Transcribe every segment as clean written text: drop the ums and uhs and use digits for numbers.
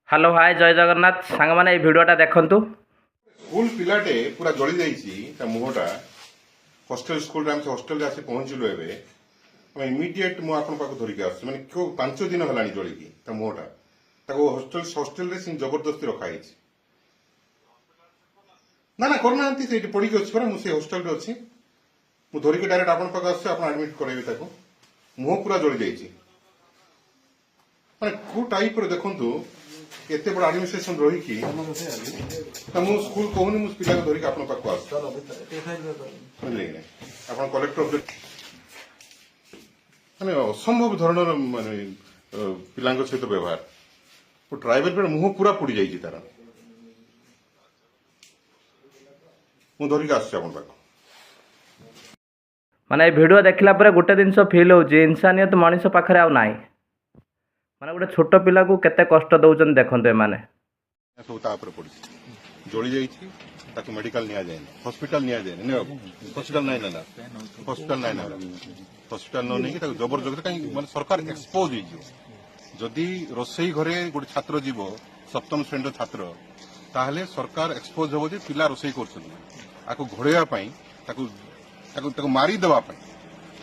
Hello hi जय जगन्नाथ सांग मैंने भिडटा देखु। स्कूल पिलाटे पूरा जली जाइए मुहटा हॉस्टल स्कूल आम हॉस्टल आसी पहुंचलु एवं इमिडिएट मुझे आप धरिक आस मैंने क्यों 5 दिन है जलिकी मुहटा हॉस्टल हॉस्टल जबरदस्ती रखाई ना ना करना पढ़ी अच्छी मुझे हॉस्टल अच्छी मुझे धरिक डायरेक्ट आप आडमिट कराइबे मुह पूरा जली जाइए मैंने कौ टाइप देखु एत बड़ आडमिनिस्ट्रेशन रही स्कूल कहूनी मुझे पिला धरिक आप कलेक्टर माने असंभव धरण माने पिला सहित व्यवहार ट्राइबल पे मुह पूरा पोड़ी जाइए तार मु धरिक आस माने भिडियो देखला पर गोटे जिनस फिल हो इंसानियत मनीष पाखे आउ नाई माने गोटे छोट पिला को केते कष्ट दउचन देखंते माने सब तापर पड़ी जली जाइए मेडिकल निया जाए हॉस्पिटल निया जाए हॉस्पिटल नहीं ना हॉस्पिटल नहीं ना हॉस्पिटल न नहीं जबरदस्त कहीं माने सरकार एक्सपोज जदि रोसई घरे गोटे छात्र जीव सप्तम श्रेणी छात्र ताहले सरकार एक्सपोज हो पिला रोसई कर घोड़ाई मारी देवाई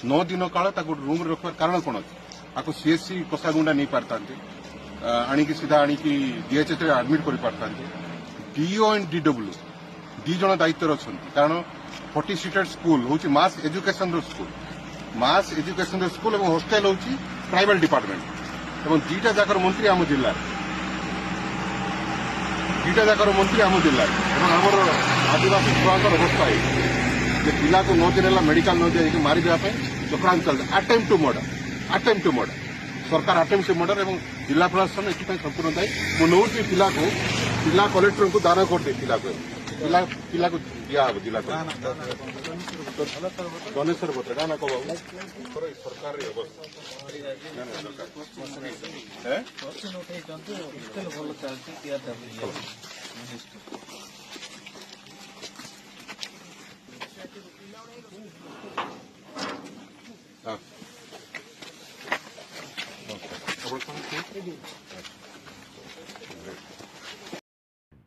9 दिन काल रूम रखा कारण कौन अच्छे आपको सीएससी कोसागुंडा नहीं पारता आणिकी सीधा आणिकी डीएचएस आडमिट कर पारता डीओ एंड डीडब्ल्यू दी जन दायित्व अच्छा कारण 40 सीटेड स्कूल हूँ मास एजुकेशन स्कूल मास एजुकेशन स्कूल और हॉस्टेल हूँ ट्राइबल डिपार्टमेंट और दीटा जाकर मंत्री आम जिला दीटा जाकर मंत्री आम जिला आमर आदिवासी छुआर अवस्था है पिला को 9 दिन मेडिकल न दिखाई मारी देवाई चक्रांत चलते अटेम्प्ट टू मर्डर सरकार अटेम्प्ट टू मर्डर और जिला प्रशासन ये संपूर्ण दायी मु नौ पिला कलेक्टर को दान करदे पिला को दिया जिला गणेश्वर बता गाना कब सरकार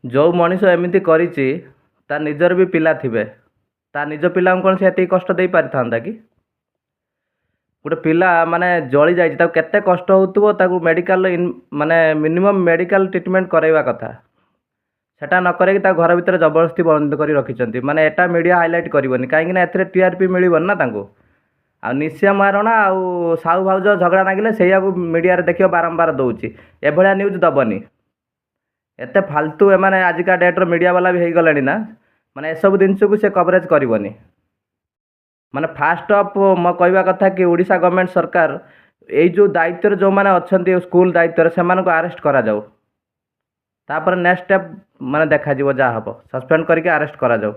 जो मनीष एमती करिछि ता निजर भी पिला थिबे ता निज पिला कौन से एति कष्ट दे पारि थांदा कि गोटे पिला माने जली जाइछि ताको केते कष्ट होतबो ताको मेडिकल माने मिनिमम मेडिकल ट्रीटमेंट कराइबा कथा सेटा न करे कि ता घर भीतर जबरदस्ती बंद करी रखिछंती माने एटा मीडिया हाईलाइट करबोनी काहेकि ना एथरे टीआरपी मिलिबन ना तांको आ निश्चय मारणा आउ साहू भाउज झगड़ा नागिले सेया को मीडिया रे देखियो बारंबार दउछि एभळिया न्यूज दबनी एते फालतू एमाने आजिका डेट्र मीडिया वाला भी हो गले ना माने ए सब जिनस को से कवरेज करबनी माने फास्ट अफ मो कहवा कथा कि ओडिशा गवर्नमेंट सरकार ये जो दायित्व जो माने अच्छंती स्कूल दायित्व से अरेस्ट करा जाऊ तापर नेक्स्ट स्टेप माने देखा जीवो जा हबो सस्पेंड करके अरेस्ट करा जाऊ।